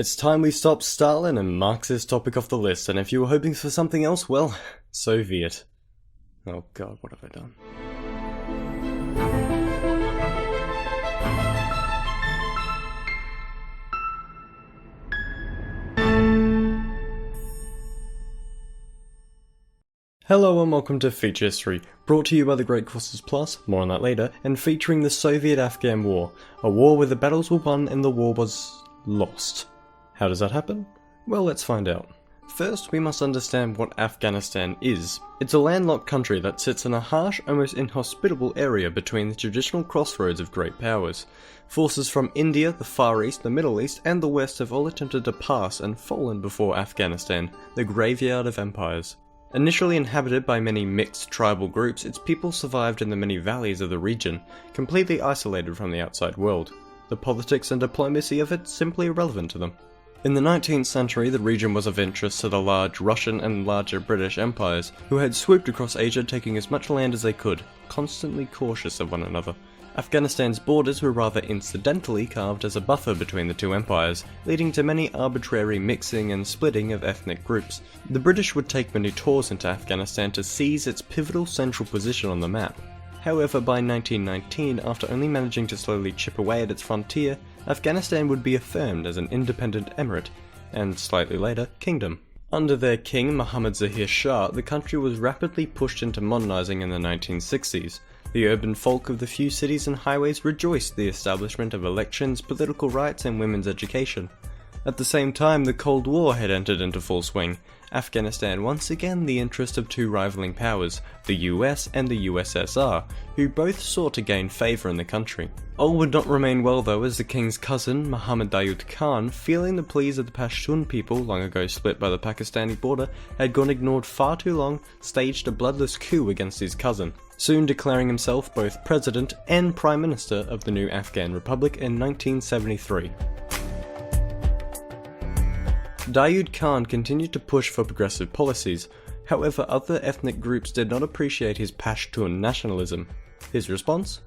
It's time we stop Stalin and mark this topic off the list, and if you were hoping for something else, well, Soviet. Oh god, what have I done? Hello and welcome to Feature History, brought to you by the Great Courses Plus, more on that later, and featuring the Soviet-Afghan War, a war where the battles were won and the war was lost. How does that happen? Well, let's find out. First, we must understand what Afghanistan is. It's a landlocked country that sits in a harsh, almost inhospitable area between the traditional crossroads of great powers. Forces from India, the Far East, the Middle East, and the West have all attempted to pass and fallen before Afghanistan, the graveyard of empires. Initially inhabited by many mixed tribal groups, its people survived in the many valleys of the region, completely isolated from the outside world. The politics and diplomacy of it simply irrelevant to them. In the 19th century, the region was of interest to the large Russian and larger British empires, who had swooped across Asia taking as much land as they could, constantly cautious of one another. Afghanistan's borders were rather incidentally carved as a buffer between the two empires, leading to many arbitrary mixing and splitting of ethnic groups. The British would take many tours into Afghanistan to seize its pivotal central position on the map. However, by 1919, after only managing to slowly chip away at its frontier, Afghanistan would be affirmed as an independent emirate, and slightly later, kingdom. Under their king, Mohammad Zahir Shah, the country was rapidly pushed into modernizing in the 1960s. The urban folk of the few cities and highways rejoiced the establishment of elections, political rights, and women's education. At the same time, the Cold War had entered into full swing. Afghanistan once again the interest of two rivaling powers, the US and the USSR, who both sought to gain favour in the country. All would not remain well though, as the king's cousin, Muhammad Daud Khan, feeling the pleas of the Pashtun people, long ago split by the Pakistani border, had gone ignored far too long, staged a bloodless coup against his cousin, soon declaring himself both president and prime minister of the new Afghan Republic in 1973. Daud Khan continued to push for progressive policies, however other ethnic groups did not appreciate his Pashtun nationalism. His response?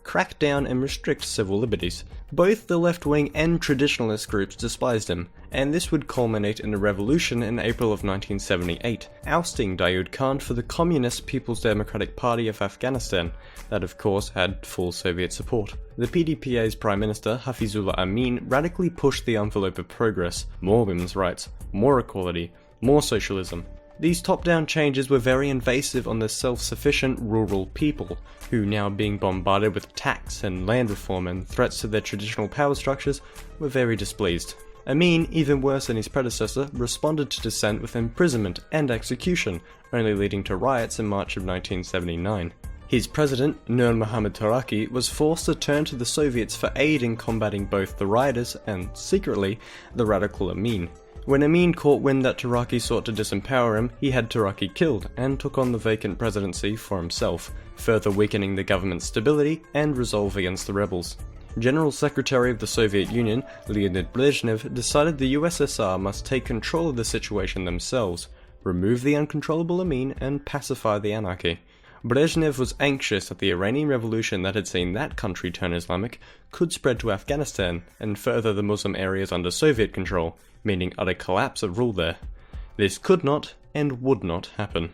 Crack down and restrict civil liberties. Both the left-wing and traditionalist groups despised him, and this would culminate in a revolution in April of 1978, ousting Daud Khan for the Communist People's Democratic Party of Afghanistan, that of course had full Soviet support. The PDPA's Prime Minister, Hafizullah Amin, radically pushed the envelope of progress, more women's rights, more equality, more socialism. These top-down changes were very invasive on the self-sufficient rural people, who now being bombarded with tax and land reform and threats to their traditional power structures, were very displeased. Amin, even worse than his predecessor, responded to dissent with imprisonment and execution, only leading to riots in March of 1979. His president, Nur Muhammad Taraki, was forced to turn to the Soviets for aid in combating both the rioters and, secretly, the radical Amin. When Amin caught wind that Taraki sought to disempower him, he had Taraki killed and took on the vacant presidency for himself, further weakening the government's stability and resolve against the rebels. General Secretary of the Soviet Union, Leonid Brezhnev, decided the USSR must take control of the situation themselves, remove the uncontrollable Amin, and pacify the anarchy. Brezhnev was anxious that the Iranian Revolution that had seen that country turn Islamic could spread to Afghanistan and further the Muslim areas under Soviet control, meaning utter collapse of rule there. This could not and would not happen.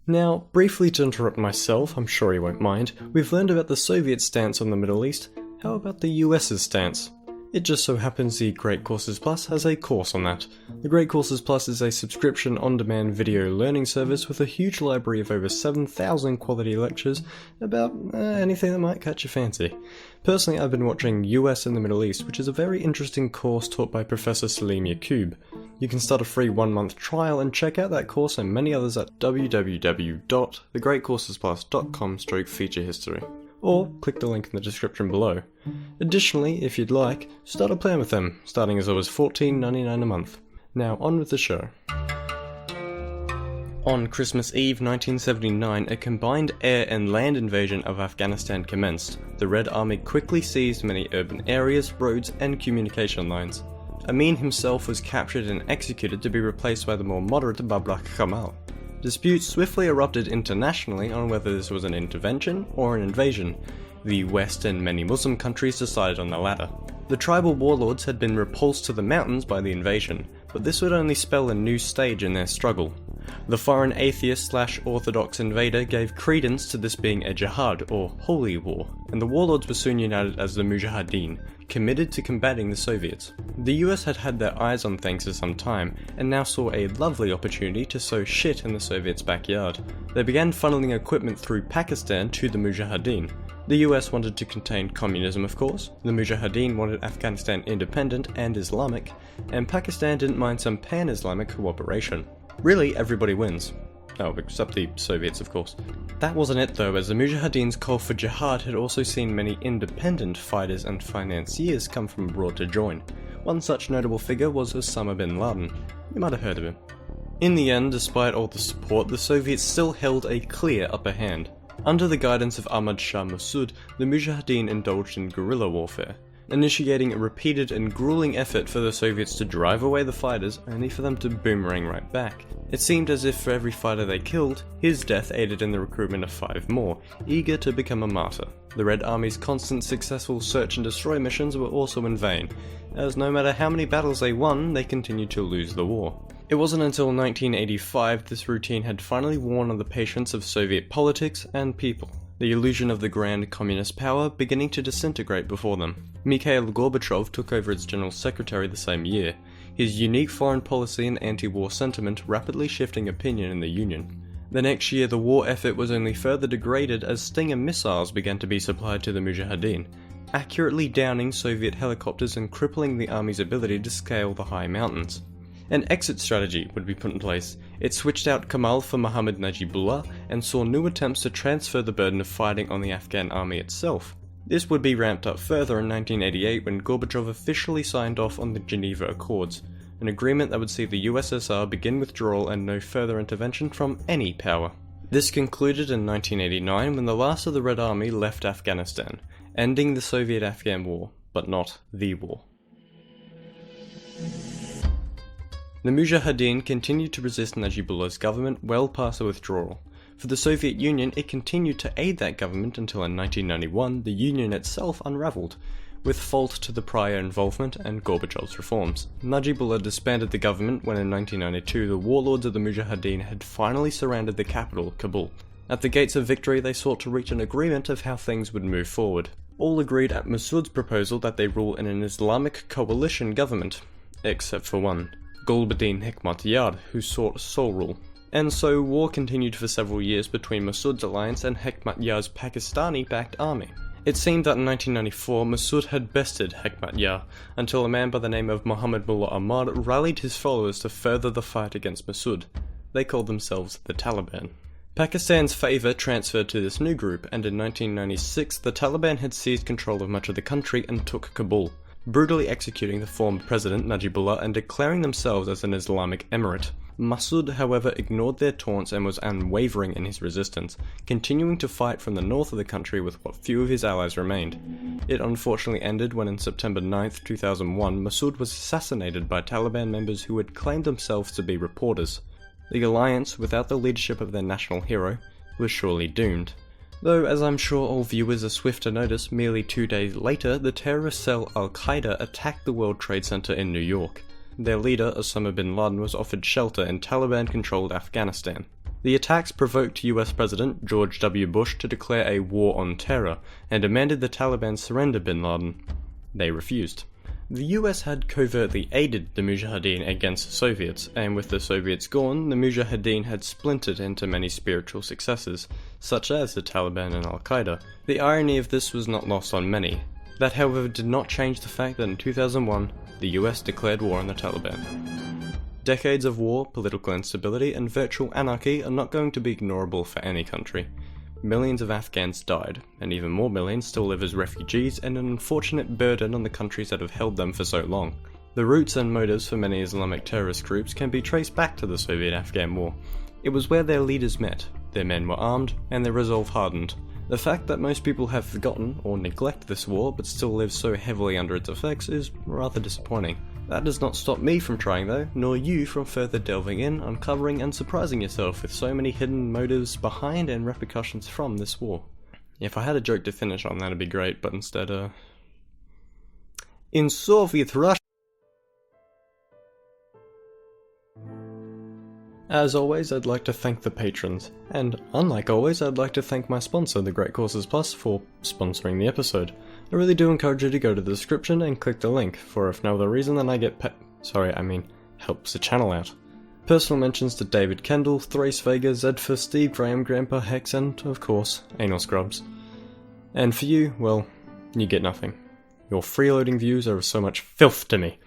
Now, briefly to interrupt myself, I'm sure you won't mind, we've learned about the Soviet stance on the Middle East. How about the US's stance? It just so happens the Great Courses Plus has a course on that. The Great Courses Plus is a subscription on-demand video learning service with a huge library of over 7,000 quality lectures about anything that might catch your fancy. Personally, I've been watching US and the Middle East, which is a very interesting course taught by Professor Salim Yaqub. You can start a free 1-month trial and check out that course and many others at www.thegreatcoursesplus.com/featurehistory. Or click the link in the description below. Additionally, if you'd like, start a plan with them, starting as low as $14.99 a month. Now on with the show. On Christmas Eve 1979, a combined air and land invasion of Afghanistan commenced. The Red Army quickly seized many urban areas, roads, and communication lines. Amin himself was captured and executed to be replaced by the more moderate Babrak Kemal. Disputes swiftly erupted internationally on whether this was an intervention or an invasion. The West and many Muslim countries decided on the latter. The tribal warlords had been repulsed to the mountains by the invasion, but this would only spell a new stage in their struggle. The foreign atheist/orthodox invader gave credence to this being a jihad, or holy war, and the warlords were soon united as the Mujahideen, committed to combating the Soviets. The US had had their eyes on things for some time, and now saw a lovely opportunity to sow shit in the Soviets' backyard. They began funneling equipment through Pakistan to the Mujahideen. The US wanted to contain communism, of course, the Mujahideen wanted Afghanistan independent and Islamic, and Pakistan didn't mind some pan-Islamic cooperation. Really, everybody wins. Oh, except the Soviets, of course. That wasn't it though, as the Mujahideen's call for jihad had also seen many independent fighters and financiers come from abroad to join. One such notable figure was Osama bin Laden. You might have heard of him. In the end, despite all the support, the Soviets still held a clear upper hand. Under the guidance of Ahmad Shah Massoud, the Mujahideen indulged in guerrilla warfare, initiating a repeated and grueling effort for the Soviets to drive away the fighters, only for them to boomerang right back. It seemed as if for every fighter they killed, his death aided in the recruitment of 5 more, eager to become a martyr. The Red Army's constant successful search and destroy missions were also in vain, as no matter how many battles they won, they continued to lose the war. It wasn't until 1985 this routine had finally worn on the patience of Soviet politics and people, the illusion of the grand communist power beginning to disintegrate before them. Mikhail Gorbachev took over as General Secretary the same year, his unique foreign policy and anti-war sentiment rapidly shifting opinion in the Union. The next year the war effort was only further degraded as Stinger missiles began to be supplied to the Mujahideen, accurately downing Soviet helicopters and crippling the army's ability to scale the high mountains. An exit strategy would be put in place. It switched out Kemal for Mohammad Najibullah and saw new attempts to transfer the burden of fighting on the Afghan army itself. This would be ramped up further in 1988 when Gorbachev officially signed off on the Geneva Accords, an agreement that would see the USSR begin withdrawal and no further intervention from any power. This concluded in 1989 when the last of the Red Army left Afghanistan, ending the Soviet-Afghan War, but not the war. The Mujahideen continued to resist Najibullah's government well past the withdrawal. For the Soviet Union, it continued to aid that government until in 1991 the Union itself unravelled, with fault to the prior involvement and Gorbachev's reforms. Najibullah disbanded the government when in 1992 the warlords of the Mujahideen had finally surrounded the capital, Kabul. At the gates of victory they sought to reach an agreement of how things would move forward. All agreed at Massoud's proposal that they rule in an Islamic coalition government, except for one, Gulbuddin Hekmatyar, who sought sole rule. And so war continued for several years between Massoud's alliance and Hekmatyar's Pakistani-backed army. It seemed that in 1994 Massoud had bested Hekmatyar, until a man by the name of Muhammad Mullah Ahmad rallied his followers to further the fight against Massoud. They called themselves the Taliban. Pakistan's favour transferred to this new group, and in 1996 the Taliban had seized control of much of the country and took Kabul, brutally executing the former president Najibullah and declaring themselves as an Islamic emirate. Massoud, however, ignored their taunts and was unwavering in his resistance, continuing to fight from the north of the country with what few of his allies remained. It unfortunately ended when in September 9, 2001, Massoud was assassinated by Taliban members who had claimed themselves to be reporters. The alliance, without the leadership of their national hero, was surely doomed. Though, as I'm sure all viewers are swift to notice, merely 2 days later, the terrorist cell Al-Qaeda attacked the World Trade Center in New York. Their leader, Osama bin Laden, was offered shelter in Taliban-controlled Afghanistan. The attacks provoked US President George W. Bush to declare a war on terror, and demanded the Taliban surrender bin Laden. They refused. The US had covertly aided the Mujahideen against Soviets, and with the Soviets gone, the Mujahideen had splintered into many spiritual successors, such as the Taliban and Al-Qaeda. The irony of this was not lost on many. That, however, did not change the fact that in 2001, the US declared war on the Taliban. Decades of war, political instability, and virtual anarchy are not going to be ignorable for any country. Millions of Afghans died, and even more millions still live as refugees and an unfortunate burden on the countries that have held them for so long. The roots and motives for many Islamic terrorist groups can be traced back to the Soviet-Afghan War. It was where their leaders met, their men were armed, and their resolve hardened. The fact that most people have forgotten or neglect this war but still live so heavily under its effects is rather disappointing. That does not stop me from trying though, nor you from further delving in, uncovering and surprising yourself with so many hidden motives behind and repercussions from this war. If I had a joke to finish on that'd be great, but instead in Soviet Russia. As always, I'd like to thank the patrons, and unlike always, I'd like to thank my sponsor, The Great Courses Plus, for sponsoring the episode. I really do encourage you to go to the description and click the link, for if no other reason than I get helps the channel out. Personal mentions to David Kendall, Thrace Vega, Zedfer, Steve Graham, Grandpa Hex, and, of course, Anal Scrubs. And for you, well, you get nothing. Your freeloading views are so much filth to me.